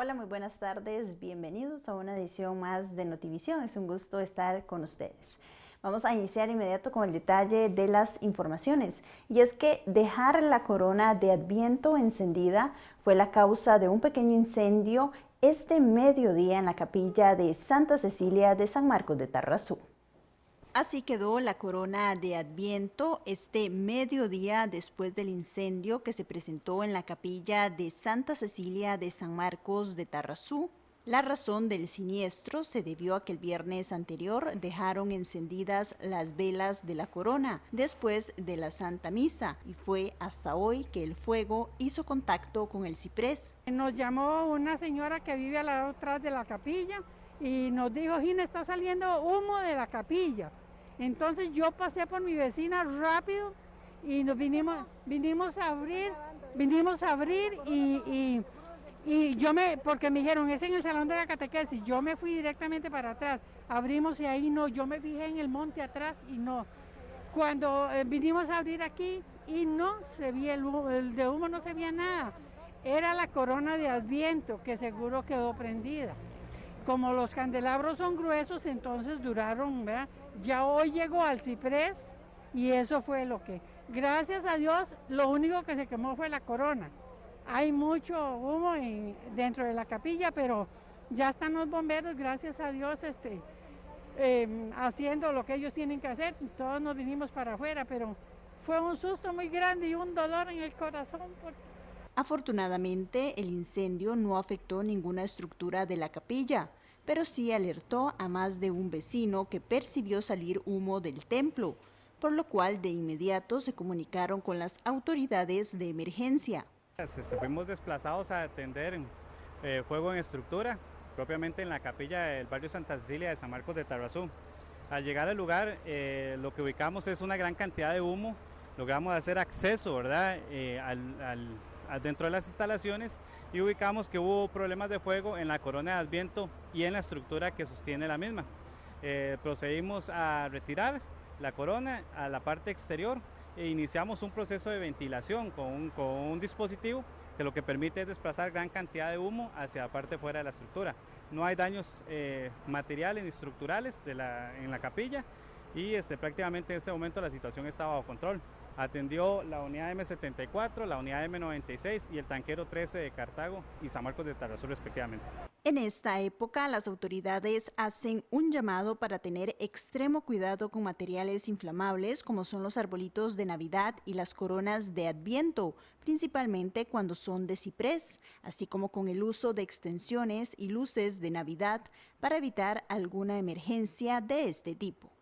Hola, muy buenas tardes, bienvenidos a una edición más de Notivisión. Es un gusto estar con ustedes. Vamos a iniciar inmediato con el detalle de las informaciones. Y es que dejar la corona de Adviento encendida fue la causa de un pequeño incendio este mediodía en la capilla de Santa Cecilia de San Marcos de Tarrazú. Así quedó la corona de Adviento este mediodía después del incendio que se presentó en la capilla de Santa Cecilia de San Marcos de Tarrazú. La razón del siniestro se debió a que el viernes anterior dejaron encendidas las velas de la corona después de la Santa Misa y fue hasta hoy que el fuego hizo contacto con el ciprés. Nos llamó una señora que vive al lado atrás de la capilla y nos dijo: Gina, está saliendo humo de la capilla. Entonces yo pasé por mi vecina rápido y nos vinimos a abrir y porque me dijeron, es en el salón de la catequesis. Yo me fui directamente para atrás, abrimos y ahí no, yo me fijé en el monte atrás y no. Cuando vinimos a abrir aquí y no se veía el de humo, no se veía nada. Era la corona de Adviento que seguro quedó prendida. Como los candelabros son gruesos, entonces duraron, ¿verdad? Ya hoy llegó al ciprés y eso fue lo que, gracias a Dios, lo único que se quemó fue la corona. Hay mucho humo dentro de la capilla, pero ya están los bomberos, gracias a Dios, haciendo lo que ellos tienen que hacer. Todos nos vinimos para afuera, pero fue un susto muy grande y un dolor en el corazón. Afortunadamente, el incendio no afectó ninguna estructura de la capilla, pero sí alertó a más de un vecino que percibió salir humo del templo, por lo cual de inmediato se comunicaron con las autoridades de emergencia. Fuimos desplazados a atender fuego en estructura, propiamente en la capilla del barrio Santa Cecilia de San Marcos de Tarrazú. Al llegar al lugar, lo que ubicamos es una gran cantidad de humo. Logramos hacer acceso, ¿verdad?, dentro de las instalaciones, y ubicamos que hubo problemas de fuego en la corona de Adviento y en la estructura que sostiene la misma. Procedimos a retirar la corona a la parte exterior e iniciamos un proceso de ventilación con un dispositivo que lo que permite es desplazar gran cantidad de humo hacia la parte fuera de la estructura. No hay daños materiales ni estructurales en la capilla y prácticamente en este momento la situación está bajo control. Atendió la unidad M74, la unidad M96 y el tanquero 13 de Cartago y San Marcos de Tarrazú respectivamente. En esta época, las autoridades hacen un llamado para tener extremo cuidado con materiales inflamables como son los arbolitos de Navidad y las coronas de Adviento, principalmente cuando son de ciprés, así como con el uso de extensiones y luces de Navidad para evitar alguna emergencia de este tipo.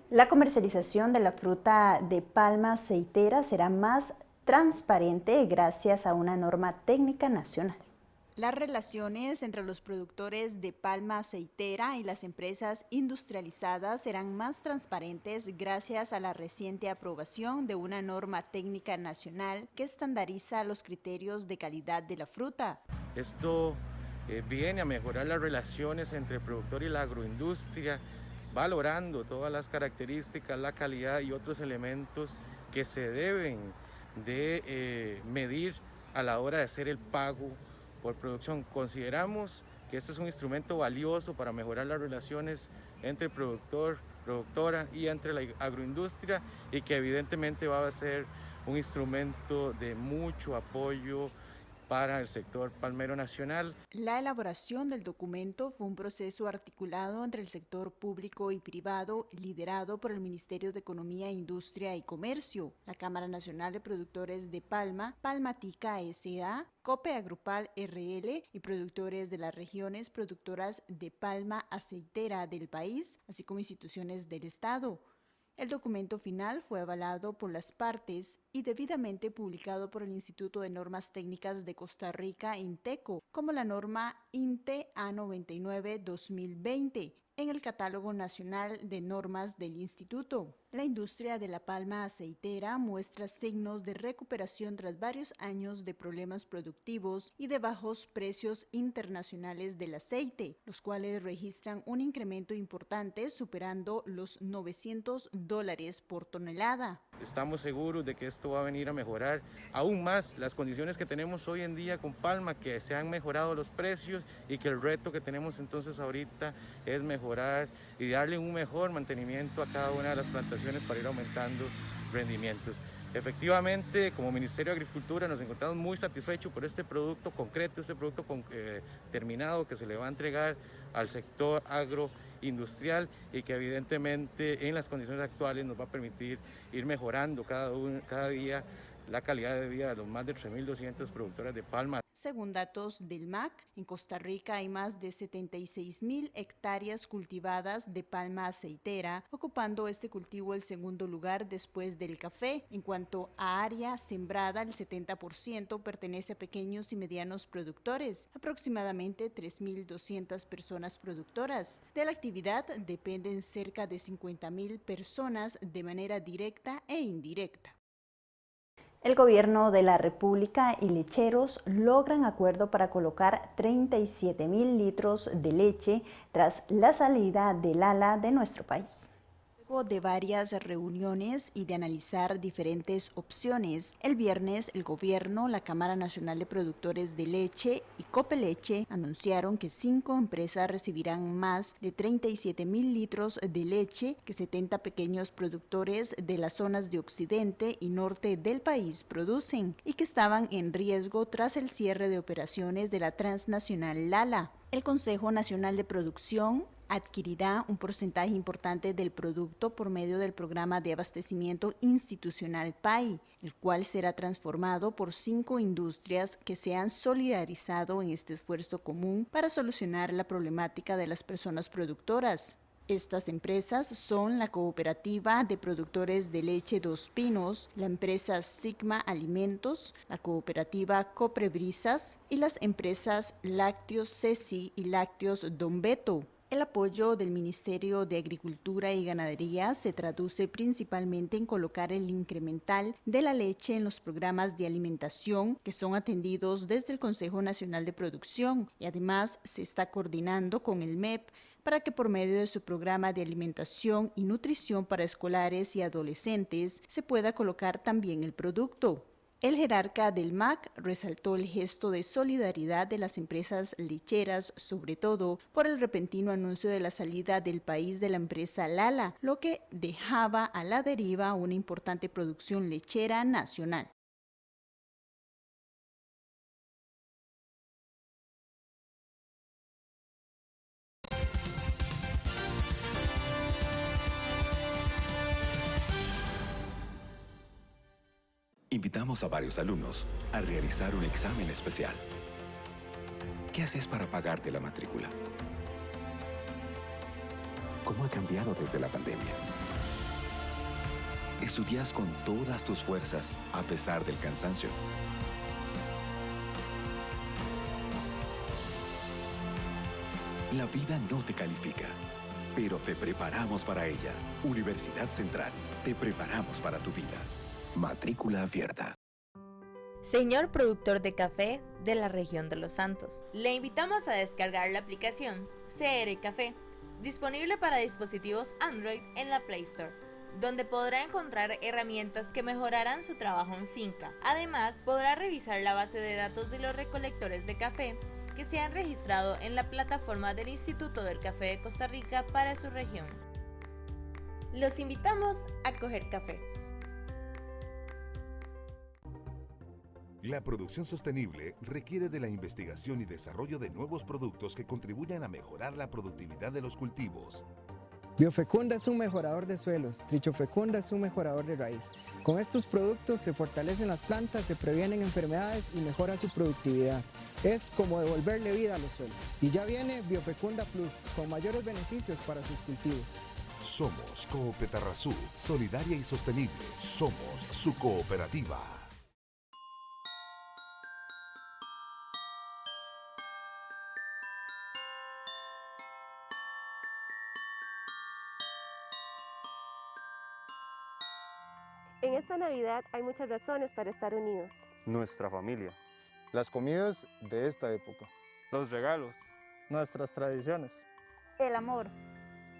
La comercialización de la fruta de palma aceitera será más transparente gracias a una norma técnica nacional. Las relaciones entre los productores de palma aceitera y las empresas industrializadas serán más transparentes gracias a la reciente aprobación de una norma técnica nacional que estandariza los criterios de calidad de la fruta. Esto viene a mejorar las relaciones entre el productor y la agroindustria, valorando todas las características, la calidad y otros elementos que se deben de medir a la hora de hacer el pago por producción. Consideramos que este es un instrumento valioso para mejorar las relaciones entre el productor, productora y entre la agroindustria, y que evidentemente va a ser un instrumento de mucho apoyo para el sector palmero nacional. La elaboración del documento fue un proceso articulado entre el sector público y privado, liderado por el Ministerio de Economía, Industria y Comercio, la Cámara Nacional de Productores de Palma, Palmatica S.A., Cope Agrupal RL y productores de las regiones productoras de palma aceitera del país, así como instituciones del Estado. El documento final fue avalado por las partes y debidamente publicado por el Instituto de Normas Técnicas de Costa Rica, INTECO, como la norma INTE A99-2020, en el Catálogo Nacional de Normas del Instituto. La industria de la palma aceitera muestra signos de recuperación tras varios años de problemas productivos y de bajos precios internacionales del aceite, los cuales registran un incremento importante superando los $900 por tonelada. estamos seguros de que esto va a venir a mejorar aún más las condiciones que tenemos hoy en día con palma, que se han mejorado los precios y que el reto que tenemos entonces ahorita es mejorar y darle un mejor mantenimiento a cada una de las plantaciones para ir aumentando rendimientos. Efectivamente, como Ministerio de Agricultura nos encontramos muy satisfechos por este producto concreto, este producto terminado que se le va a entregar al sector agroindustrial y que evidentemente en las condiciones actuales nos va a permitir ir mejorando cada día la calidad de vida de los más de 3.200 productores de palma. Según datos del MAC, en Costa Rica hay más de 76.000 hectáreas cultivadas de palma aceitera, ocupando este cultivo el segundo lugar después del café. En cuanto a área sembrada, el 70% pertenece a pequeños y medianos productores, aproximadamente 3.200 personas productoras. De la actividad dependen cerca de 50.000 personas de manera directa e indirecta. El gobierno de la República y lecheros logran acuerdo para colocar 37.000 litros de leche tras la salida del ALA de nuestro país. Luego de varias reuniones y de analizar diferentes opciones, el viernes el gobierno, la Cámara Nacional de Productores de Leche y Copeleche anunciaron que 5 empresas recibirán más de 37.000 litros de leche que 70 pequeños productores de las zonas de occidente y norte del país producen y que estaban en riesgo tras el cierre de operaciones de la transnacional Lala. El Consejo Nacional de Producción adquirirá un porcentaje importante del producto por medio del programa de abastecimiento institucional PAI, el cual será transformado por 5 industrias que se han solidarizado en este esfuerzo común para solucionar la problemática de las personas productoras. Estas empresas son la Cooperativa de Productores de Leche Dos Pinos, la empresa Sigma Alimentos, la Cooperativa Coprebrisas y las empresas Lácteos Ceci y Lácteos Don Beto. El apoyo del Ministerio de Agricultura y Ganadería se traduce principalmente en colocar el incremental de la leche en los programas de alimentación que son atendidos desde el Consejo Nacional de Producción y además se está coordinando con el MEP para que por medio de su programa de alimentación y nutrición para escolares y adolescentes se pueda colocar también el producto. El jerarca del MAC resaltó el gesto de solidaridad de las empresas lecheras, sobre todo por el repentino anuncio de la salida del país de la empresa Lala, lo que dejaba a la deriva una importante producción lechera nacional. Invitamos a varios alumnos a realizar un examen especial. ¿Qué haces para pagarte la matrícula? ¿Cómo ha cambiado desde la pandemia? ¿Estudias con todas tus fuerzas a pesar del cansancio? La vida no te califica, pero te preparamos para ella. Universidad Central, te preparamos para tu vida. Matrícula abierta. Señor productor de café de la región de Los Santos, le invitamos a descargar la aplicación CR Café, disponible para dispositivos Android en la Play Store, donde podrá encontrar herramientas que mejorarán su trabajo en finca. Además, podrá revisar la base de datos de los recolectores de café que se han registrado en la plataforma del Instituto del Café de Costa Rica para su región. Los invitamos a coger café. La producción sostenible requiere de la investigación y desarrollo de nuevos productos que contribuyan a mejorar la productividad de los cultivos. Biofecunda es un mejorador de suelos, Trichofecunda es un mejorador de raíz. Con estos productos se fortalecen las plantas, se previenen enfermedades y mejora su productividad. Es como devolverle vida a los suelos. Y ya viene Biofecunda Plus, con mayores beneficios para sus cultivos. Somos Coopetarrazú, solidaria y sostenible. Somos su cooperativa. En esta Navidad hay muchas razones para estar unidos. Nuestra familia. Las comidas de esta época. Los regalos. Nuestras tradiciones. El amor.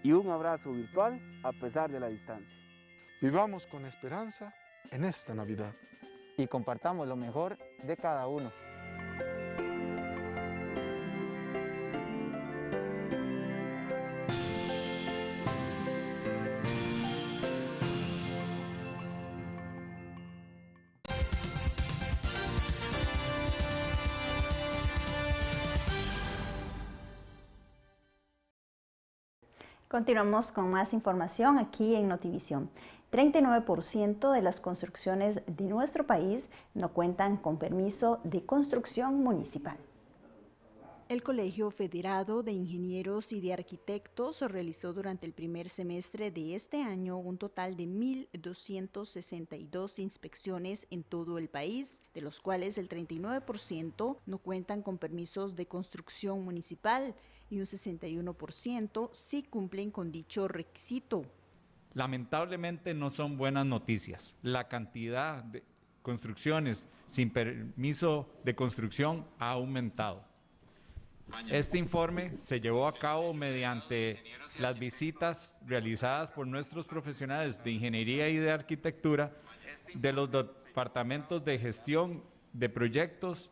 Y un abrazo virtual a pesar de la distancia. Vivamos con esperanza en esta Navidad. Y compartamos lo mejor de cada uno. Continuamos con más información aquí en Notivisión. 39% de las construcciones de nuestro país no cuentan con permiso de construcción municipal. El Colegio Federado de Ingenieros y de Arquitectos realizó durante el primer semestre de este año un total de 1.262 inspecciones en todo el país, de los cuales el 39% no cuentan con permisos de construcción municipal y un 61% sí cumplen con dicho requisito. Lamentablemente no son buenas noticias. La cantidad de construcciones sin permiso de construcción ha aumentado. Este informe se llevó a cabo mediante las visitas realizadas por nuestros profesionales de ingeniería y de arquitectura de los departamentos de gestión de proyectos,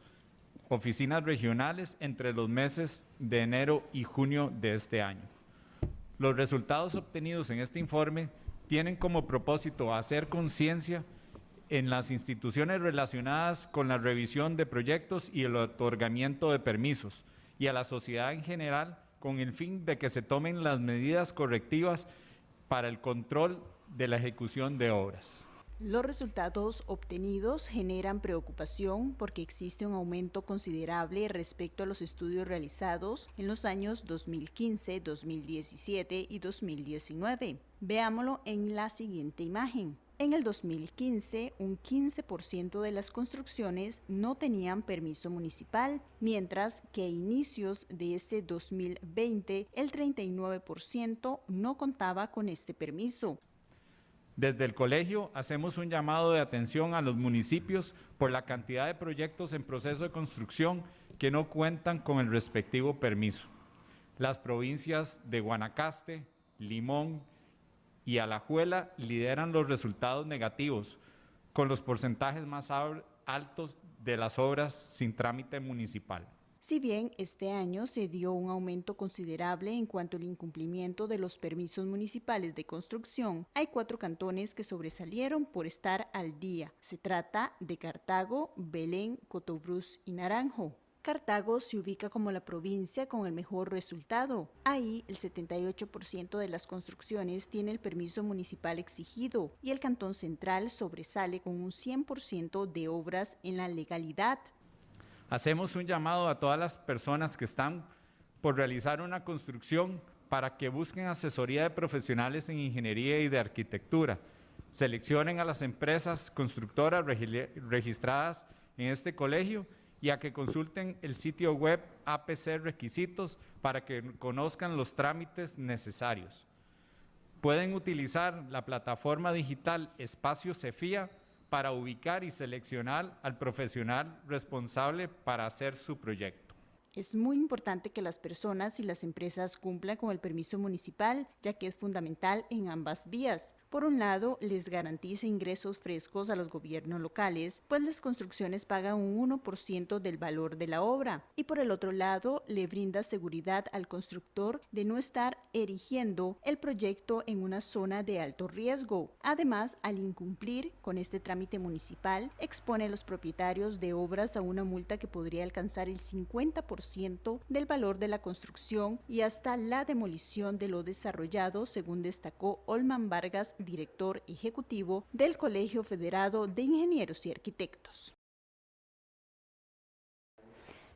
oficinas regionales entre los meses de enero y junio de este año. Los resultados obtenidos en este informe tienen como propósito hacer conciencia en las instituciones relacionadas con la revisión de proyectos y el otorgamiento de permisos, y a la sociedad en general, con el fin de que se tomen las medidas correctivas para el control de la ejecución de obras. Los resultados obtenidos generan preocupación porque existe un aumento considerable respecto a los estudios realizados en los años 2015, 2017 y 2019. Veámoslo en la siguiente imagen. En el 2015, un 15% de las construcciones no tenían permiso municipal, mientras que a inicios de este 2020, el 39% no contaba con este permiso. Desde el colegio hacemos un llamado de atención a los municipios por la cantidad de proyectos en proceso de construcción que no cuentan con el respectivo permiso. Las provincias de Guanacaste, Limón y Alajuela lideran los resultados negativos, con los porcentajes más altos de las obras sin trámite municipal. Si bien este año se dio un aumento considerable en cuanto al incumplimiento de los permisos municipales de construcción, hay 4 cantones que sobresalieron por estar al día. Se trata de Cartago, Belén, Cotobruz y Naranjo. Cartago se ubica como la provincia con el mejor resultado. Ahí el 78% de las construcciones tiene el permiso municipal exigido y el Cantón Central sobresale con un 100% de obras en la legalidad. Hacemos un llamado a todas las personas que están por realizar una construcción para que busquen asesoría de profesionales en ingeniería y de arquitectura. Seleccionen a las empresas constructoras registradas en este colegio y a que consulten el sitio web APC Requisitos para que conozcan los trámites necesarios. Pueden utilizar la plataforma digital Espacio Cefía para ubicar y seleccionar al profesional responsable para hacer su proyecto. Es muy importante que las personas y las empresas cumplan con el permiso municipal, ya que es fundamental en ambas vías. Por un lado, les garantiza ingresos frescos a los gobiernos locales, pues las construcciones pagan un 1% del valor de la obra. Y por el otro lado, le brinda seguridad al constructor de no estar erigiendo el proyecto en una zona de alto riesgo. Además, al incumplir con este trámite municipal, expone a los propietarios de obras a una multa que podría alcanzar el 50% del valor de la construcción y hasta la demolición de lo desarrollado, según destacó Olman Vargas, director ejecutivo del Colegio Federado de Ingenieros y Arquitectos.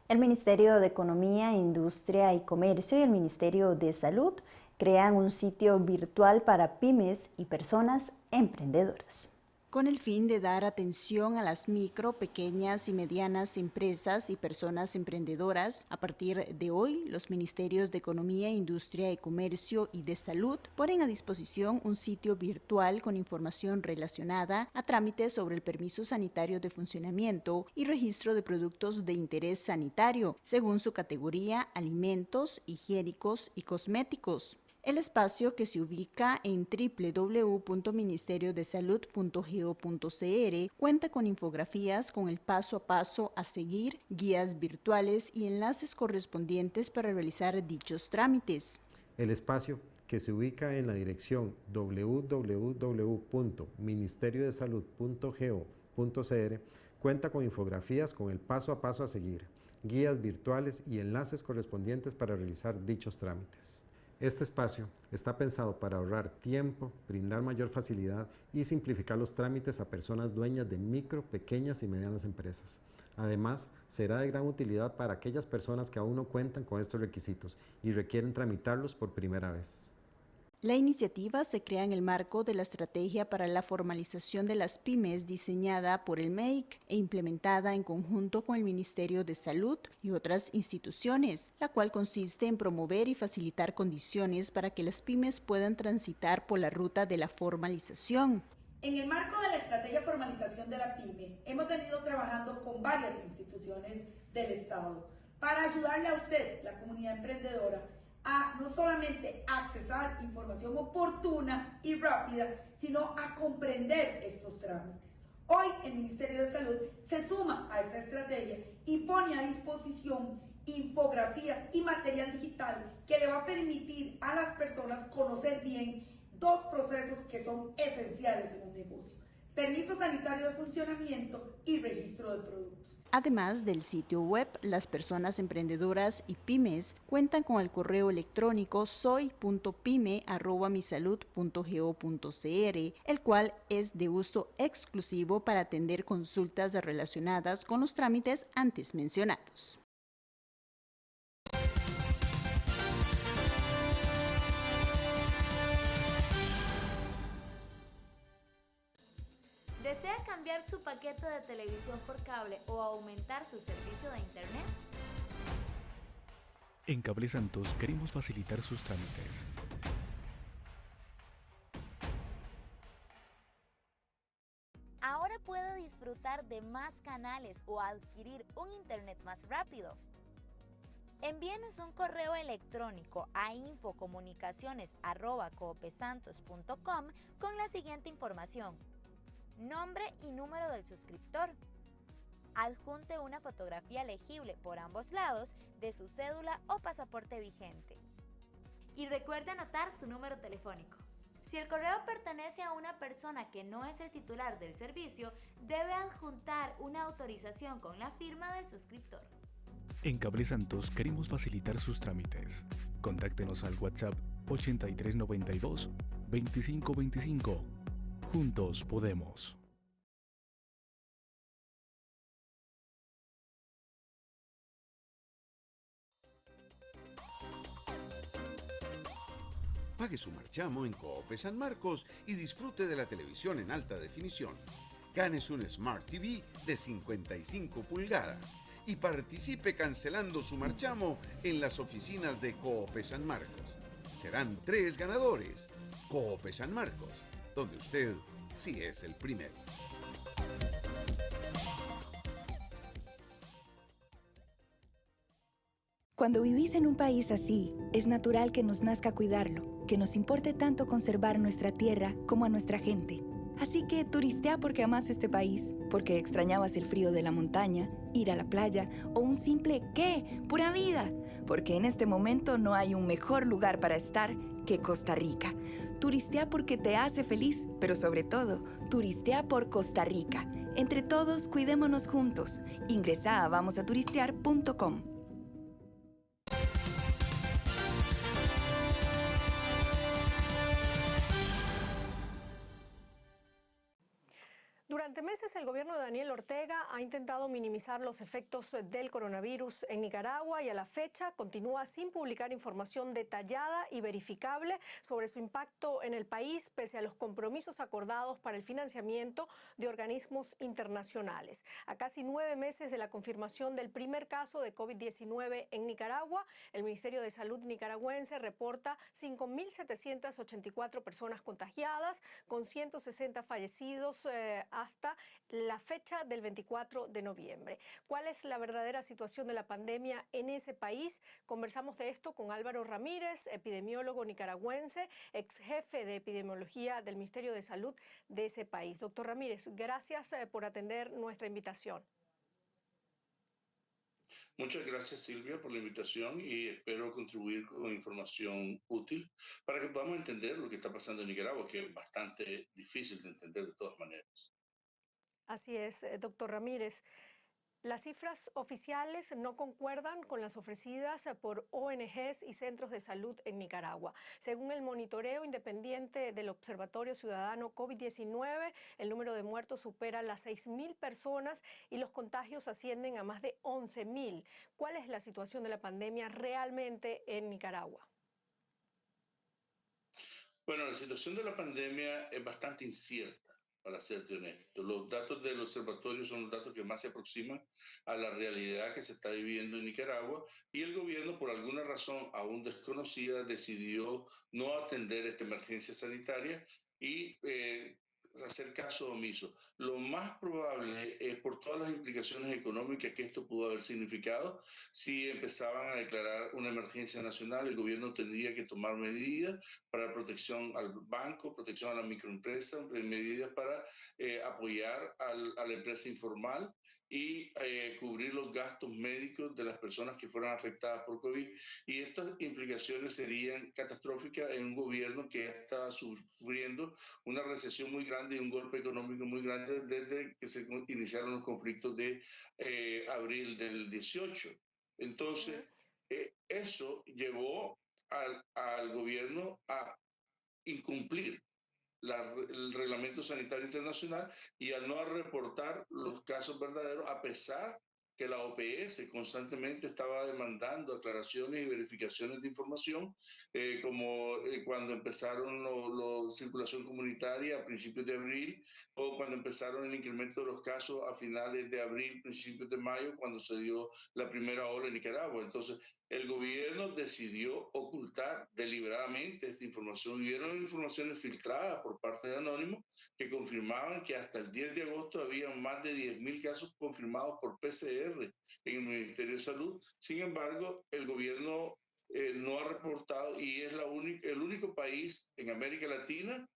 El Ministerio de Economía, Industria y Comercio y el Ministerio de Salud crean un sitio virtual para pymes y personas emprendedoras. Con el fin de dar atención a las micro, pequeñas y medianas empresas y personas emprendedoras, a partir de hoy, los Ministerios de Economía, Industria y Comercio y de Salud ponen a disposición un sitio virtual con información relacionada a trámites sobre el permiso sanitario de funcionamiento y registro de productos de interés sanitario, según su categoría: alimentos, higiénicos y cosméticos. El espacio, que se ubica en www.ministeriodesalud.go.cr, cuenta con infografías con el paso a paso a seguir, guías virtuales y enlaces correspondientes para realizar dichos trámites. El espacio, que se ubica en la dirección www.ministeriodesalud.go.cr, cuenta con infografías con el paso a paso a seguir, guías virtuales y enlaces correspondientes para realizar dichos trámites. Este espacio está pensado para ahorrar tiempo, brindar mayor facilidad y simplificar los trámites a personas dueñas de micro, pequeñas y medianas empresas. Además, será de gran utilidad para aquellas personas que aún no cuentan con estos requisitos y requieren tramitarlos por primera vez. La iniciativa se crea en el marco de la Estrategia para la Formalización de las Pymes diseñada por el MEIC e implementada en conjunto con el Ministerio de Salud y otras instituciones, la cual consiste en promover y facilitar condiciones para que las pymes puedan transitar por la ruta de la formalización. En el marco de la Estrategia de Formalización de la PYME, hemos venido trabajando con varias instituciones del Estado para ayudarle a usted, la comunidad emprendedora, a no solamente accesar información oportuna y rápida, sino a comprender estos trámites. Hoy el Ministerio de Salud se suma a esta estrategia y pone a disposición infografías y material digital que le va a permitir a las personas conocer bien dos procesos que son esenciales en un negocio: permiso sanitario de funcionamiento y registro de productos. Además del sitio web, las personas emprendedoras y pymes cuentan con el correo electrónico soy.pyme@misalud.go.cr, el cual es de uso exclusivo para atender consultas relacionadas con los trámites antes mencionados. ¿Desea cambiar su paquete de televisión por cable o aumentar su servicio de internet? En Cable Santos queremos facilitar sus trámites. Ahora puede disfrutar de más canales o adquirir un internet más rápido. Envíenos un correo electrónico a infocomunicaciones@coopesantos.com con la siguiente información: nombre y número del suscriptor. Adjunte una fotografía legible por ambos lados de su cédula o pasaporte vigente. Y recuerde anotar su número telefónico. Si el correo pertenece a una persona que no es el titular del servicio, debe adjuntar una autorización con la firma del suscriptor. En Cable Santos queremos facilitar sus trámites. Contáctenos al WhatsApp 8392 2525. Juntos podemos. Pague su marchamo en Coop San Marcos y disfrute de la televisión en alta definición. Gánese un Smart TV de 55 pulgadas y participe cancelando su marchamo en las oficinas de Coop San Marcos. Serán 3 ganadores. Coop San Marcos, donde usted sí es el primero. Cuando vivís en un país así, es natural que nos nazca cuidarlo, que nos importe tanto conservar nuestra tierra como a nuestra gente. Así que turistea porque amás este país, porque extrañabas el frío de la montaña, ir a la playa o un simple ¡qué! ¡Pura vida! Porque en este momento no hay un mejor lugar para estar que Costa Rica. Turistea porque te hace feliz, pero sobre todo, turistea por Costa Rica. Entre todos, cuidémonos juntos. Ingresa a vamosaturistear.com. Durante meses el gobierno de Daniel Ortega ha intentado minimizar los efectos del coronavirus en Nicaragua y a la fecha continúa sin publicar información detallada y verificable sobre su impacto en el país, pese a los compromisos acordados para el financiamiento de organismos internacionales. A casi 9 meses de la confirmación del primer caso de COVID-19 en Nicaragua, el Ministerio de Salud nicaragüense reporta 5.784 personas contagiadas, con 160 fallecidos hasta hasta la fecha del 24 de noviembre. ¿Cuál es la verdadera situación de la pandemia en ese país? Conversamos de esto con Álvaro Ramírez, epidemiólogo nicaragüense, ex jefe de epidemiología del Ministerio de Salud de ese país. Doctor Ramírez, gracias por atender nuestra invitación. Muchas gracias, Silvia, por la invitación y espero contribuir con información útil para que podamos entender lo que está pasando en Nicaragua, que es bastante difícil de entender de todas maneras. Así es, doctor Ramírez. Las cifras oficiales no concuerdan con las ofrecidas por ONGs y centros de salud en Nicaragua. Según el monitoreo independiente del Observatorio Ciudadano COVID-19, el número de muertos supera las 6.000 personas y los contagios ascienden a más de 11.000. ¿Cuál es la situación de la pandemia realmente en Nicaragua? Bueno, la situación de la pandemia es bastante incierta, para serte honesto. Los datos del observatorio son los datos que más se aproximan a la realidad que se está viviendo en Nicaragua y el gobierno, por alguna razón aún desconocida, decidió no atender esta emergencia sanitaria y hacer caso omiso. Lo más probable es por todas las implicaciones económicas que esto pudo haber significado. Si empezaban a declarar una emergencia nacional, el gobierno tendría que tomar medidas para protección al banco, protección a la microempresa, medidas para apoyar a la empresa informal y cubrir los gastos médicos de las personas que fueran afectadas por COVID. Y estas implicaciones serían catastróficas en un gobierno que está sufriendo una recesión muy grande y un golpe económico muy grande desde que se iniciaron los conflictos de abril del 18. Entonces, eso llevó al gobierno a incumplir el reglamento sanitario internacional y a no reportar los casos verdaderos, a pesar que la OPS constantemente estaba demandando aclaraciones y verificaciones de información, como cuando empezaron la circulación comunitaria a principios de abril, o cuando empezaron el incremento de los casos a finales de abril, principios de mayo, cuando se dio la primera ola en Nicaragua. Entonces, el gobierno decidió ocultar deliberadamente esta información. Hubieron informaciones filtradas por parte de Anónimos que confirmaban que hasta el 10 de agosto había más de 10.000 casos confirmados por PCR en el Ministerio de Salud. Sin embargo, el gobierno no ha reportado y es el único país en América Latina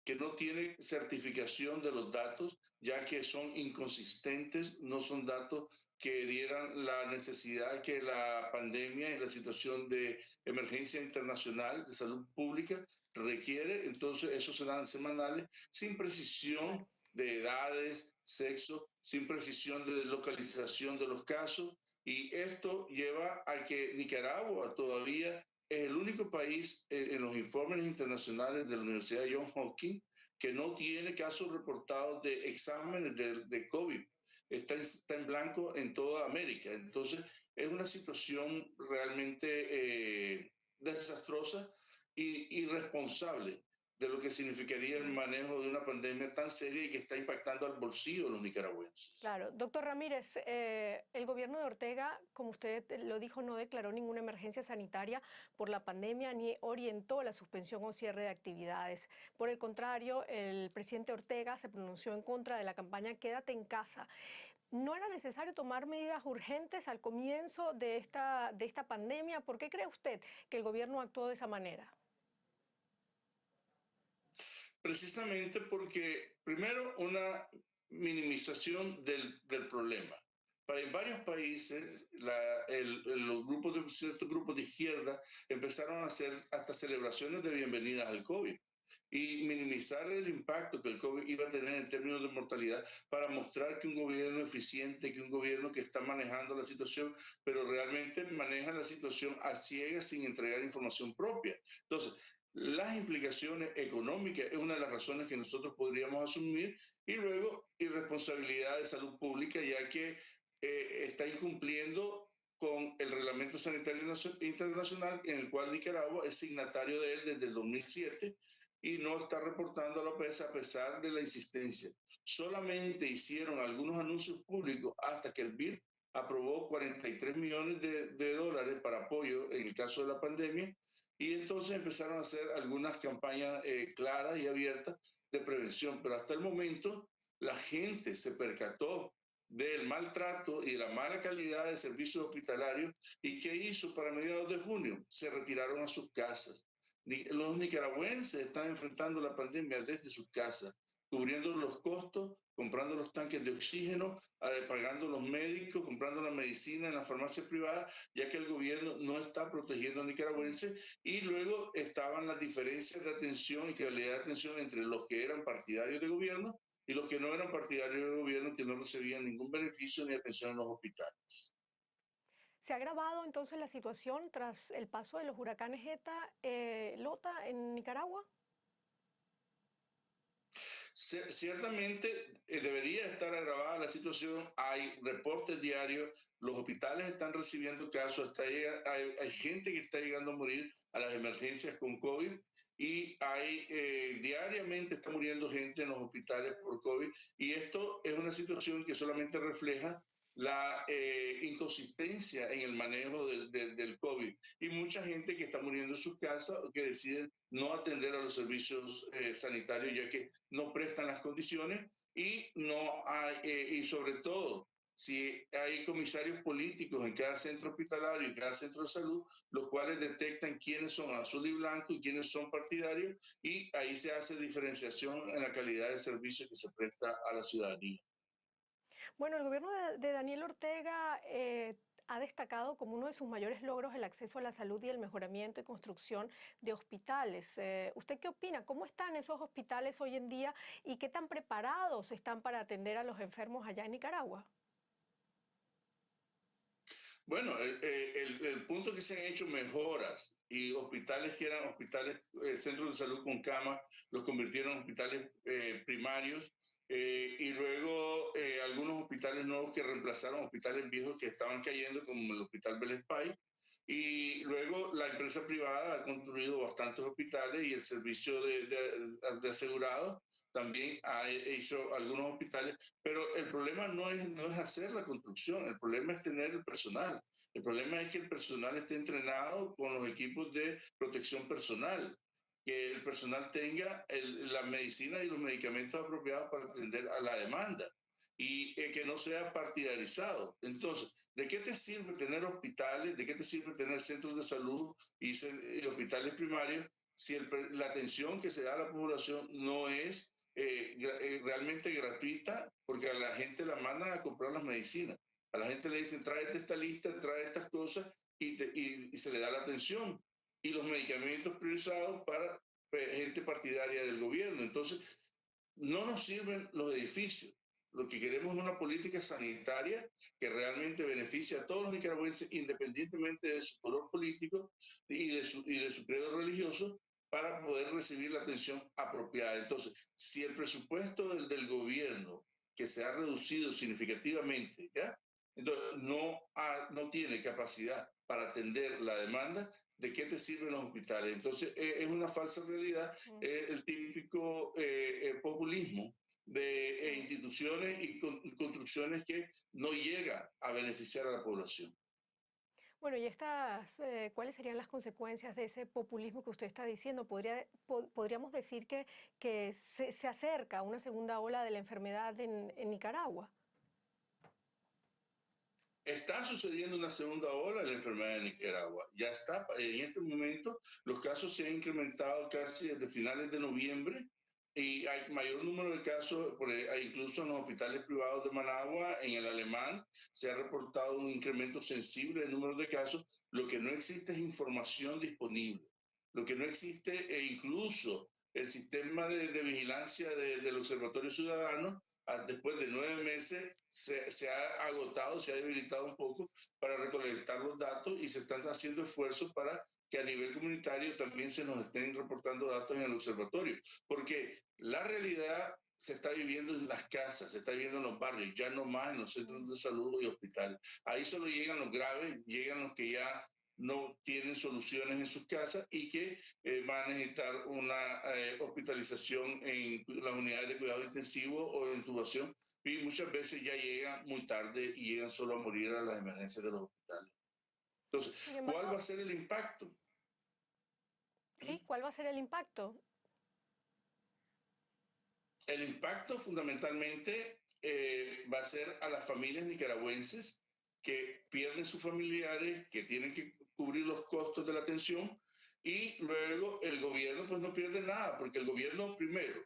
que no tiene certificación de los datos, ya que son inconsistentes, no son datos que dieran la necesidad que la pandemia y la situación de emergencia internacional de salud pública requiere. Entonces, esos serán semanales, sin precisión de edades, sexo, sin precisión de localización de los casos. Y esto lleva a que Nicaragua todavía es el único país en los informes internacionales de la Universidad de Johns Hopkins que no tiene casos reportados de exámenes de COVID. Está en blanco en toda América. Entonces, es una situación realmente desastrosa y irresponsable de lo que significaría el manejo de una pandemia tan seria y que está impactando al bolsillo de los nicaragüenses. Claro. Doctor Ramírez, el gobierno de Ortega, como usted lo dijo, no declaró ninguna emergencia sanitaria por la pandemia ni orientó la suspensión o cierre de actividades. Por el contrario, el presidente Ortega se pronunció en contra de la campaña Quédate en casa. ¿No era necesario tomar medidas urgentes al comienzo de esta pandemia? ¿Por qué cree usted que el gobierno actuó de esa manera? Precisamente porque, primero, una minimización del problema. En varios países, ciertos grupos de izquierda empezaron a hacer hasta celebraciones de bienvenida al COVID y minimizar el impacto que el COVID iba a tener en términos de mortalidad para mostrar que un gobierno eficiente, que un gobierno que está manejando la situación, pero realmente maneja la situación a ciegas sin entregar información propia. Entonces, las implicaciones económicas es una de las razones que nosotros podríamos asumir y luego irresponsabilidad de salud pública, ya que está incumpliendo con el Reglamento Sanitario Internacional en el cual Nicaragua es signatario de él desde el 2007 y no está reportando a la OPS a pesar de la insistencia. Solamente hicieron algunos anuncios públicos hasta que el BID aprobó 43 millones de dólares para apoyo en el caso de la pandemia y entonces empezaron a hacer algunas campañas claras y abiertas de prevención, pero hasta el momento la gente se percató del maltrato y de la mala calidad de servicios hospitalarios. ¿Y qué hizo para mediados de junio? Se retiraron a sus casas. Los nicaragüenses están enfrentando la pandemia desde sus casas, cubriendo los costos, comprando los tanques de oxígeno, pagando los médicos, comprando la medicina en la farmacia privada, ya que el gobierno no está protegiendo al nicaragüense. Y luego estaban las diferencias de atención y calidad de atención entre los que eran partidarios de gobierno y los que no eran partidarios de gobierno, que no recibían ningún beneficio ni atención en los hospitales. ¿Se ha agravado entonces la situación tras el paso de los huracanes ETA, Lota, en Nicaragua? Ciertamente debería estar agravada la situación. Hay reportes diarios, los hospitales están recibiendo casos, hay gente que está llegando a morir a las emergencias con COVID y diariamente está muriendo gente en los hospitales por COVID, y esto es una situación que solamente refleja la inconsistencia en el manejo del COVID, y mucha gente que está muriendo en sus casas o que deciden no atender a los servicios sanitarios ya que no prestan las condiciones, y sobre todo si hay comisarios políticos en cada centro hospitalario y cada centro de salud, los cuales detectan quiénes son azul y blanco y quiénes son partidarios, y ahí se hace diferenciación en la calidad de servicio que se presta a la ciudadanía. Bueno, el gobierno de Daniel Ortega ha destacado como uno de sus mayores logros el acceso a la salud y el mejoramiento y construcción de hospitales. ¿Usted qué opina? ¿Cómo están esos hospitales hoy en día y qué tan preparados están para atender a los enfermos allá en Nicaragua? Bueno, el punto es que se han hecho mejoras, y hospitales que eran centros de salud con cama, los convirtieron en hospitales primarios, y luego algunos hospitales nuevos que reemplazaron hospitales viejos que estaban cayendo, como el Hospital Belespay. Y luego la empresa privada ha construido bastantes hospitales, y el servicio de asegurados también ha hecho algunos hospitales, pero el problema no es hacer la construcción, el problema es tener el personal. El problema es que el personal esté entrenado con los equipos de protección personal, que el personal tenga la medicina y los medicamentos apropiados para atender a la demanda, y que no sea partidarizado. Entonces, ¿de qué te sirve tener hospitales? ¿De qué te sirve tener centros de salud y hospitales primarios si la atención que se da a la población no es realmente gratuita? Porque a la gente la mandan a comprar las medicinas. A la gente le dicen, tráete esta lista, trae estas cosas, y se le da la atención. Y los medicamentos priorizados para gente partidaria del gobierno. Entonces, no nos sirven los edificios. Lo que queremos es una política sanitaria que realmente beneficie a todos los nicaragüenses, independientemente de su color político y de su credo religioso, para poder recibir la atención apropiada. Entonces, si el presupuesto del gobierno, que se ha reducido significativamente, ¿ya? Entonces, no tiene capacidad para atender la demanda, ¿de qué te sirven los hospitales? Entonces, es una falsa realidad, el típico populismo de instituciones y construcciones que no llega a beneficiar a la población. Bueno, y ¿cuáles serían las consecuencias de ese populismo que usted está diciendo? ¿Podríamos decir que se acerca una segunda ola de la enfermedad en Nicaragua? Está sucediendo una segunda ola de la enfermedad en Nicaragua. Ya está, en este momento los casos se han incrementado casi desde finales de noviembre, y hay mayor número de casos, incluso en los hospitales privados de Managua, en el Alemán, se ha reportado un incremento sensible del número de casos. Lo que no existe es información disponible. Lo que no existe, incluso el sistema de vigilancia del Observatorio Ciudadano, después de 9 meses, se ha agotado, se ha debilitado un poco para recolectar los datos, y se están haciendo esfuerzos para que a nivel comunitario también se nos estén reportando datos en el observatorio, porque la realidad se está viviendo en las casas, se está viviendo en los barrios, ya no más en los centros de salud y hospitales. Ahí solo llegan los graves, llegan los que ya no tienen soluciones en sus casas y que van a necesitar una hospitalización en las unidades de cuidado intensivo o de intubación, y muchas veces ya llegan muy tarde y llegan solo a morir a las emergencias de los hospitales. Entonces, ¿cuál va a ser el impacto? Sí, ¿cuál va a ser el impacto? El impacto fundamentalmente va a ser a las familias nicaragüenses que pierden sus familiares, que tienen que cubrir los costos de la atención, y luego el gobierno pues no pierde nada, porque el gobierno primero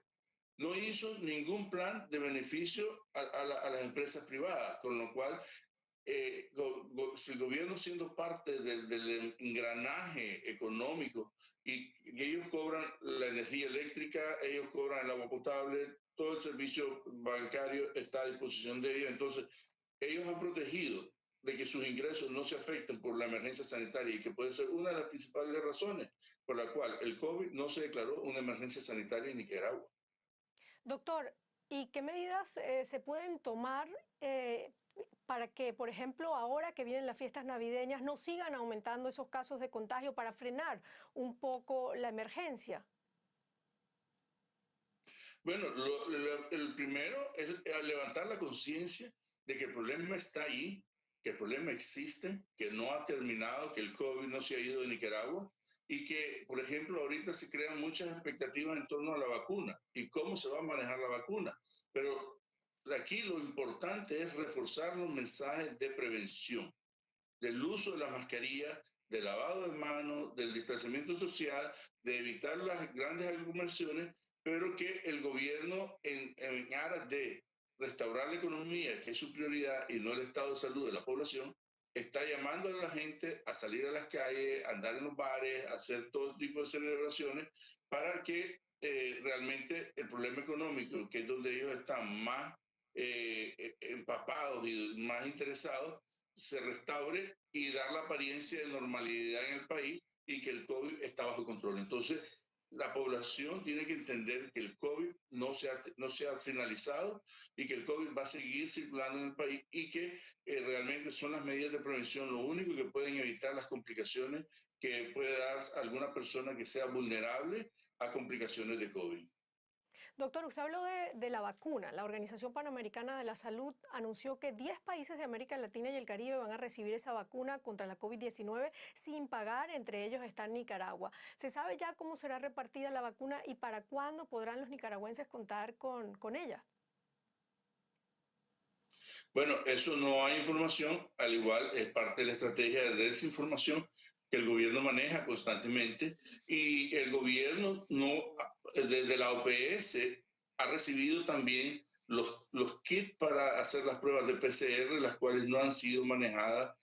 no hizo ningún plan de beneficio a las empresas privadas, con lo cual si el gobierno siendo parte del engranaje económico y ellos cobran la energía eléctrica, ellos cobran el agua potable, todo el servicio bancario está a disposición de ellos, entonces ellos han protegido de que sus ingresos no se afecten por la emergencia sanitaria y que puede ser una de las principales razones por la cual el COVID no se declaró una emergencia sanitaria en Nicaragua. Doctor, ¿y qué medidas se pueden tomar para que, por ejemplo, ahora que vienen las fiestas navideñas, no sigan aumentando esos casos de contagio para frenar un poco la emergencia? Bueno, el primero es levantar la conciencia de que el problema está ahí, que el problema existe, que no ha terminado, que el COVID no se ha ido de Nicaragua y que, por ejemplo, ahorita se crean muchas expectativas en torno a la vacuna y cómo se va a manejar la vacuna. Pero aquí lo importante es reforzar los mensajes de prevención, del uso de la mascarilla, del lavado de manos, del distanciamiento social, de evitar las grandes aglomeraciones, pero que el gobierno, en aras de restaurar la economía, que es su prioridad, y no el estado de salud de la población, está llamando a la gente a salir a las calles, a andar en los bares, a hacer todo tipo de celebraciones, para que realmente el problema económico, que es donde ellos están más empapados y más interesados, se restaure y dar la apariencia de normalidad en el país y que el COVID está bajo control. Entonces, la población tiene que entender que el COVID no se ha finalizado y que el COVID va a seguir circulando en el país y que realmente son las medidas de prevención lo único que pueden evitar las complicaciones que puede dar alguna persona que sea vulnerable a complicaciones de COVID. Doctor, usted habló de la vacuna. La Organización Panamericana de la Salud anunció que 10 países de América Latina y el Caribe van a recibir esa vacuna contra la COVID-19 sin pagar, entre ellos está Nicaragua. ¿Se sabe ya cómo será repartida la vacuna y para cuándo podrán los nicaragüenses contar con ella? Bueno, eso no hay información, al igual es parte de la estrategia de desinformación que el gobierno maneja constantemente y el gobierno desde la OPS ha recibido también los kits para hacer las pruebas de PCR, las cuales no han sido manejadas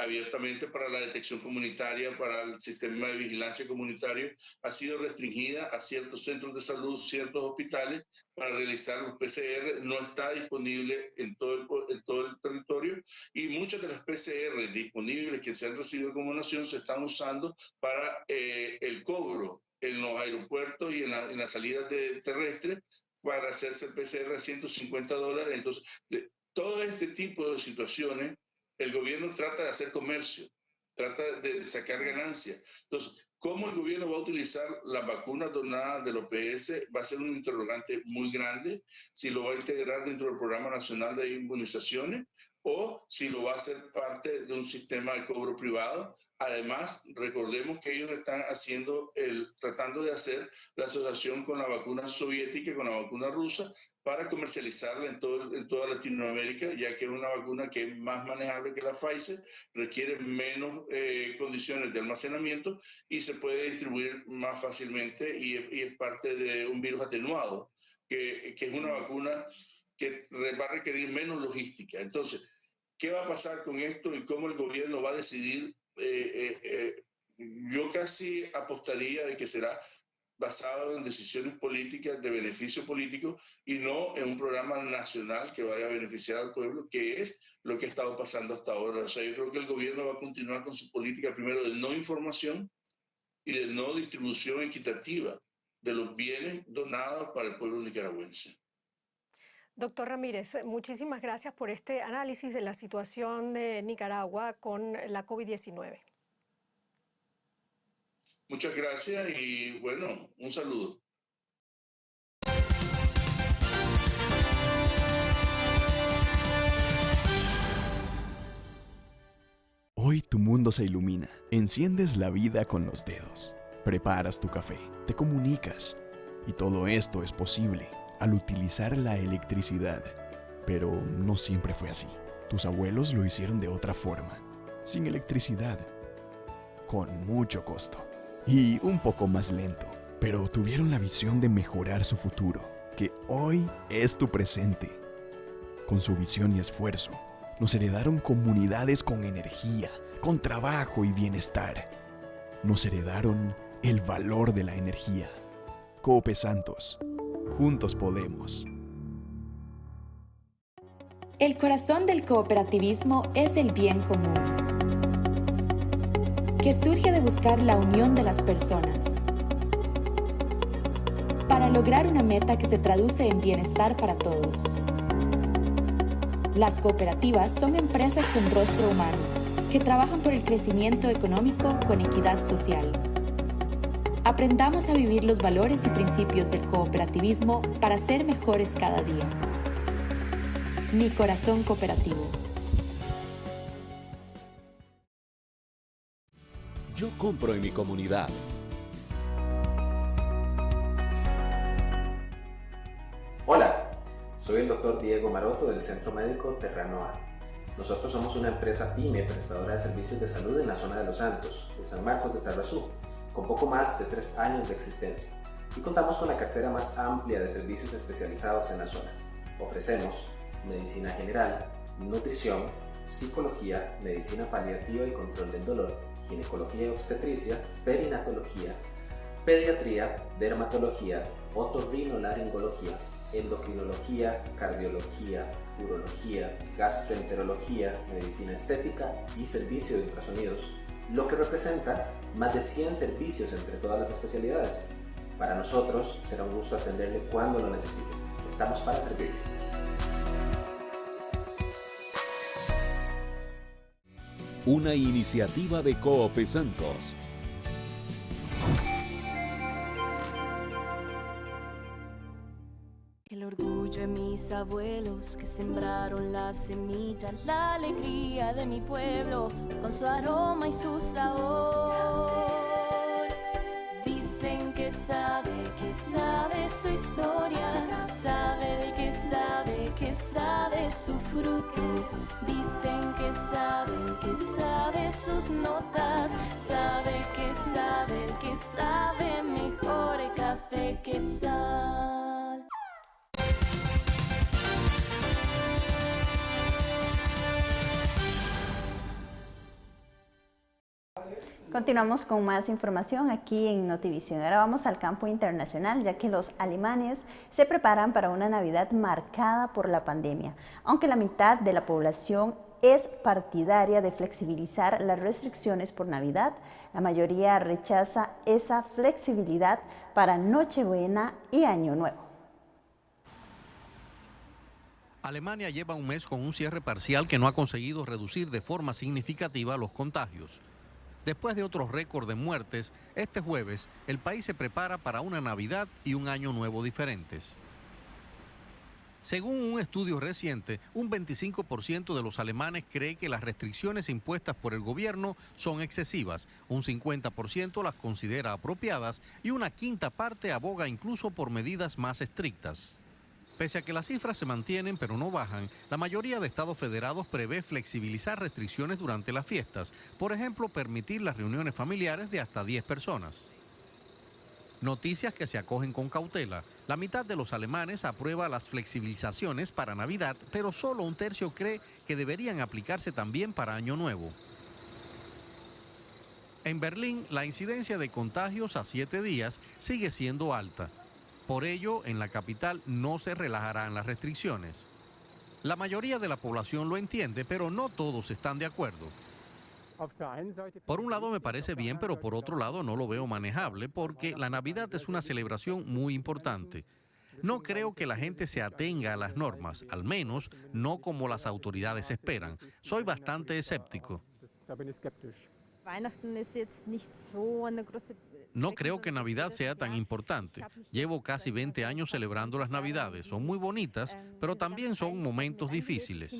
abiertamente para la detección comunitaria, para el sistema de vigilancia comunitario, ha sido restringida a ciertos centros de salud, ciertos hospitales para realizar los PCR, no está disponible en todo el territorio y muchas de las PCR disponibles que se han recibido como nación se están usando para el cobro en los aeropuertos y en las salidas terrestres para hacerse el PCR a $150. Entonces, todo este tipo de situaciones el gobierno trata de hacer comercio, trata de sacar ganancias. Entonces, ¿cómo el gobierno va a utilizar las vacunas donadas del OPS? Va a ser un interrogante muy grande, si lo va a integrar dentro del Programa Nacional de Inmunizaciones o si lo va a hacer parte de un sistema de cobro privado. Además, recordemos que ellos están tratando de hacer la asociación con la vacuna soviética, con la vacuna rusa, para comercializarla en toda Latinoamérica, ya que es una vacuna que es más manejable que la Pfizer, requiere menos condiciones de almacenamiento y se puede distribuir más fácilmente y es parte de un virus atenuado, que es una vacuna que va a requerir menos logística. Entonces, ¿qué va a pasar con esto y cómo el gobierno va a decidir? Yo casi apostaría de que será basado en decisiones políticas de beneficio político y no en un programa nacional que vaya a beneficiar al pueblo, que es lo que ha estado pasando hasta ahora. O sea, yo creo que el gobierno va a continuar con su política primero de no información y de no distribución equitativa de los bienes donados para el pueblo nicaragüense. Doctor Ramírez, muchísimas gracias por este análisis de la situación de Nicaragua con la COVID-19. Muchas gracias y bueno, un saludo. Hoy tu mundo se ilumina. Enciendes la vida con los dedos. Preparas tu café, te comunicas. Y todo esto es posible al utilizar la electricidad. Pero no siempre fue así. Tus abuelos lo hicieron de otra forma, sin electricidad, con mucho costo y un poco más lento. Pero tuvieron la visión de mejorar su futuro, que hoy es tu presente. Con su visión y esfuerzo, nos heredaron comunidades con energía, con trabajo y bienestar. Nos heredaron el valor de la energía. Coop Santos. Juntos podemos. El corazón del cooperativismo es el bien común, que surge de buscar la unión de las personas, para lograr una meta que se traduce en bienestar para todos. Las cooperativas son empresas con rostro humano, que trabajan por el crecimiento económico con equidad social. Aprendamos a vivir los valores y principios del cooperativismo para ser mejores cada día. Mi corazón cooperativo. Yo compro en mi comunidad. Hola, soy el Dr. Diego Maroto del Centro Médico Terranoa. Nosotros somos una empresa PYME prestadora de servicios de salud en la zona de Los Santos, de San Marcos de Tarrazú, con poco más de 3 años de existencia. Y contamos con la cartera más amplia de servicios especializados en la zona. Ofrecemos medicina general, nutrición, psicología, medicina paliativa y control del dolor, ginecología y obstetricia, perinatología, pediatría, dermatología, otorrinolaringología, endocrinología, cardiología, urología, gastroenterología, medicina estética y servicio de ultrasonidos, lo que representa más de 100 servicios entre todas las especialidades. Para nosotros será un gusto atenderle cuando lo necesite. Estamos para servirle. Una iniciativa de Coop Santos. El orgullo de mis abuelos que sembraron la semilla, la alegría de mi pueblo, con su aroma y su sabor. Dicen que sabe su historia, sabe que sabe su fruto. Dicen que sabe sus notas, sabe que sabe mejor el café Quetzal. Continuamos con más información aquí en Notivisión. Ahora vamos al campo internacional, ya que los alemanes se preparan para una Navidad marcada por la pandemia. Aunque la mitad de la población es partidaria de flexibilizar las restricciones por Navidad, la mayoría rechaza esa flexibilidad para Nochebuena y Año Nuevo. Alemania lleva un mes con un cierre parcial que no ha conseguido reducir de forma significativa los contagios. Después de otros récords de muertes, este jueves el país se prepara para una Navidad y un Año Nuevo diferentes. Según un estudio reciente, un 25% de los alemanes cree que las restricciones impuestas por el gobierno son excesivas, un 50% las considera apropiadas y una quinta parte aboga incluso por medidas más estrictas. Pese a que las cifras se mantienen pero no bajan, la mayoría de estados federados prevé flexibilizar restricciones durante las fiestas, por ejemplo, permitir las reuniones familiares de hasta 10 personas. Noticias que se acogen con cautela. La mitad de los alemanes aprueba las flexibilizaciones para Navidad, pero solo un tercio cree que deberían aplicarse también para Año Nuevo. En Berlín, la incidencia de contagios a 7 días sigue siendo alta. Por ello, en la capital no se relajarán las restricciones. La mayoría de la población lo entiende, pero no todos están de acuerdo. Por un lado me parece bien, pero por otro lado no lo veo manejable, porque la Navidad es una celebración muy importante. No creo que la gente se atenga a las normas, al menos no como las autoridades esperan. Soy bastante escéptico. No creo que Navidad sea tan importante. Llevo casi 20 años celebrando las Navidades. Son muy bonitas, pero también son momentos difíciles.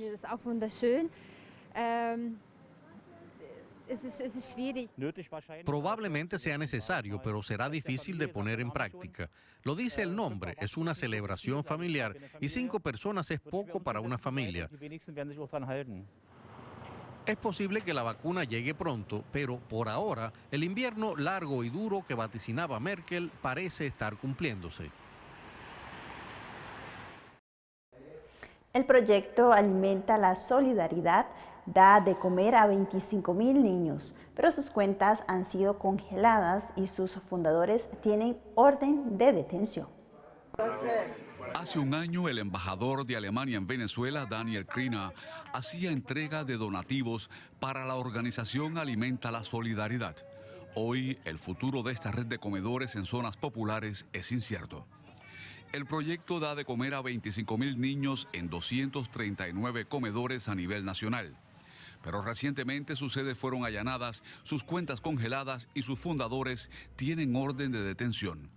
Probablemente sea necesario, pero será difícil de poner en práctica. Lo dice el nombre, es una celebración familiar y 5 personas es poco para una familia. Es posible que la vacuna llegue pronto, pero por ahora el invierno largo y duro que vaticinaba Merkel parece estar cumpliéndose. El proyecto Alimenta la Solidaridad da de comer a 25,000 niños, pero sus cuentas han sido congeladas y sus fundadores tienen orden de detención. Hace un año, el embajador de Alemania en Venezuela, Daniel Krina, hacía entrega de donativos para la organización Alimenta la Solidaridad. Hoy, el futuro de esta red de comedores en zonas populares es incierto. El proyecto da de comer a 25,000 niños en 239 comedores a nivel nacional. Pero recientemente sus sedes fueron allanadas, sus cuentas congeladas y sus fundadores tienen orden de detención.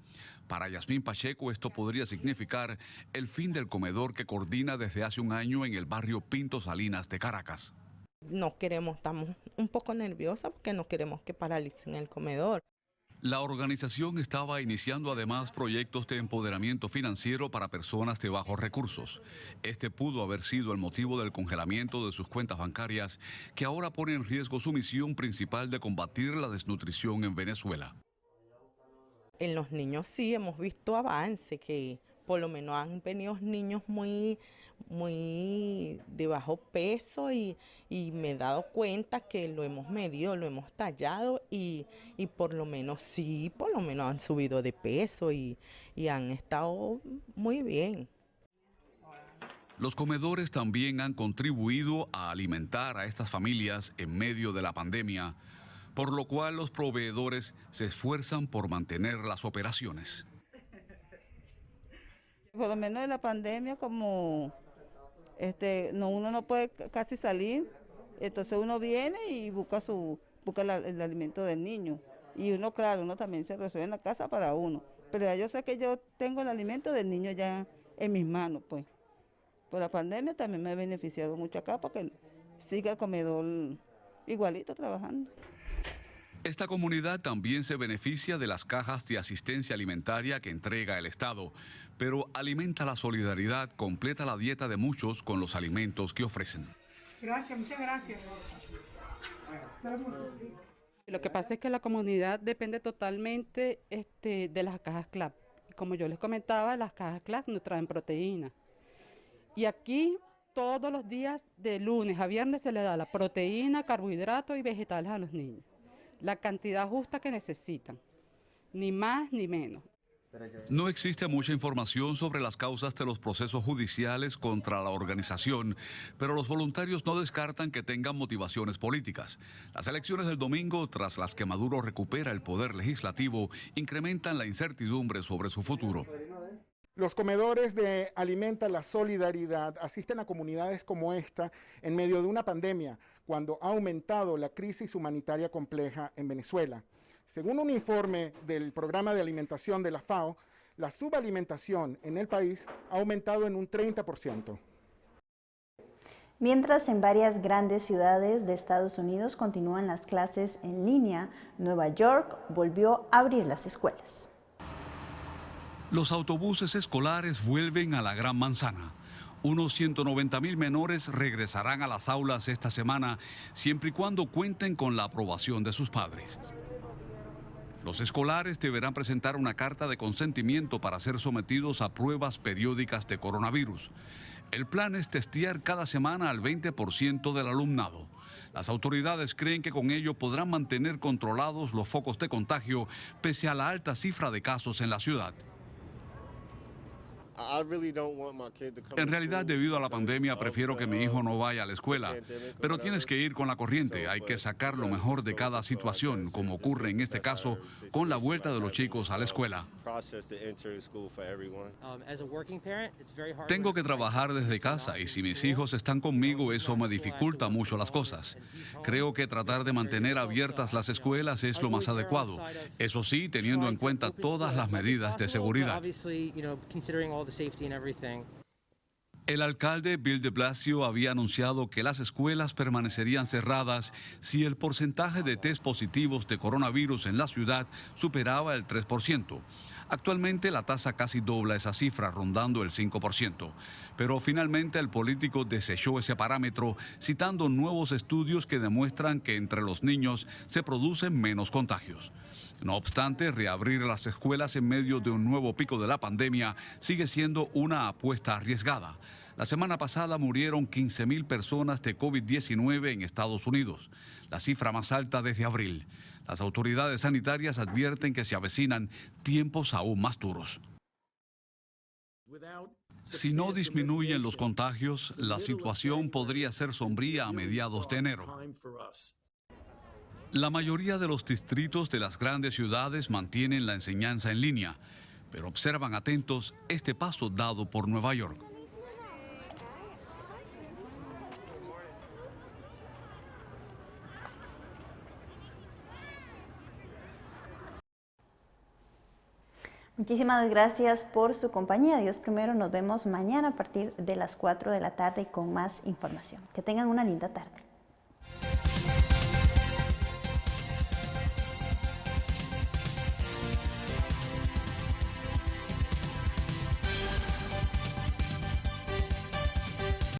Para Yasmín Pacheco, esto podría significar el fin del comedor que coordina desde hace un año en el barrio Pinto Salinas de Caracas. No queremos, estamos un poco nerviosas porque no queremos que paralicen el comedor. La organización estaba iniciando además proyectos de empoderamiento financiero para personas de bajos recursos. Este pudo haber sido el motivo del congelamiento de sus cuentas bancarias, que ahora pone en riesgo su misión principal de combatir la desnutrición en Venezuela. En los niños sí hemos visto avance, que por lo menos han venido niños muy de bajo peso y me he dado cuenta que lo hemos medido, lo hemos tallado y por lo menos sí, por lo menos han subido de peso y han estado muy bien. Los comedores también han contribuido a alimentar a estas familias en medio de la pandemia, por lo cual los proveedores se esfuerzan por mantener las operaciones. Por lo menos en la pandemia, como uno no puede casi salir, entonces uno viene y busca el alimento del niño. Y uno, claro, uno también se resuelve en la casa para uno. Pero ya yo sé que yo tengo el alimento del niño ya en mis manos, pues. Por la pandemia también me ha beneficiado mucho acá porque sigue el comedor igualito trabajando. Esta comunidad también se beneficia de las cajas de asistencia alimentaria que entrega el Estado, pero Alimenta la Solidaridad completa la dieta de muchos con los alimentos que ofrecen. Gracias, muchas gracias. Lo que pasa es que la comunidad depende totalmente de las cajas CLAP. Como yo les comentaba, las cajas CLAP nos traen proteína. Y aquí todos los días, de lunes a viernes, se le da la proteína, carbohidratos y vegetales a los niños. La cantidad justa que necesitan, ni más ni menos. No existe mucha información sobre las causas de los procesos judiciales contra la organización, pero los voluntarios no descartan que tengan motivaciones políticas. Las elecciones del domingo, tras las que Maduro recupera el poder legislativo, incrementan la incertidumbre sobre su futuro. Los comedores de Alimenta la Solidaridad asisten a comunidades como esta en medio de una pandemia, cuando ha aumentado la crisis humanitaria compleja en Venezuela. Según un informe del Programa de Alimentación de la FAO, la subalimentación en el país ha aumentado en un 30%. Mientras en varias grandes ciudades de Estados Unidos continúan las clases en línea, Nueva York volvió a abrir las escuelas. Los autobuses escolares vuelven a la Gran Manzana. Unos 190,000 menores regresarán a las aulas esta semana, siempre y cuando cuenten con la aprobación de sus padres. Los escolares deberán presentar una carta de consentimiento para ser sometidos a pruebas periódicas de coronavirus. El plan es testear cada semana al 20% del alumnado. Las autoridades creen que con ello podrán mantener controlados los focos de contagio pese a la alta cifra de casos en la ciudad. En realidad, debido a la pandemia, prefiero que mi hijo no vaya a la escuela. Pero tienes que ir con la corriente. Hay que sacar lo mejor de cada situación, como ocurre en este caso con la vuelta de los chicos a la escuela. Tengo que trabajar desde casa y si mis hijos están conmigo, eso me dificulta mucho las cosas. Creo que tratar de mantener abiertas las escuelas es lo más adecuado. Eso sí, teniendo en cuenta todas las medidas de seguridad. El alcalde Bill de Blasio había anunciado que las escuelas permanecerían cerradas si el porcentaje de test positivos de coronavirus en la ciudad superaba el 3%. Actualmente la tasa casi dobla esa cifra, rondando el 5%. Pero finalmente el político desechó ese parámetro, citando nuevos estudios que demuestran que entre los niños se producen menos contagios. No obstante, reabrir las escuelas en medio de un nuevo pico de la pandemia sigue siendo una apuesta arriesgada. La semana pasada murieron 15.000 personas de COVID-19 en Estados Unidos, la cifra más alta desde abril. Las autoridades sanitarias advierten que se avecinan tiempos aún más duros. Si no disminuyen los contagios, la situación podría ser sombría a mediados de enero. La mayoría de los distritos de las grandes ciudades mantienen la enseñanza en línea, pero observan atentos este paso dado por Nueva York. Muchísimas gracias por su compañía. Dios primero, nos vemos mañana a partir de las 4 de la tarde con más información. Que tengan una linda tarde.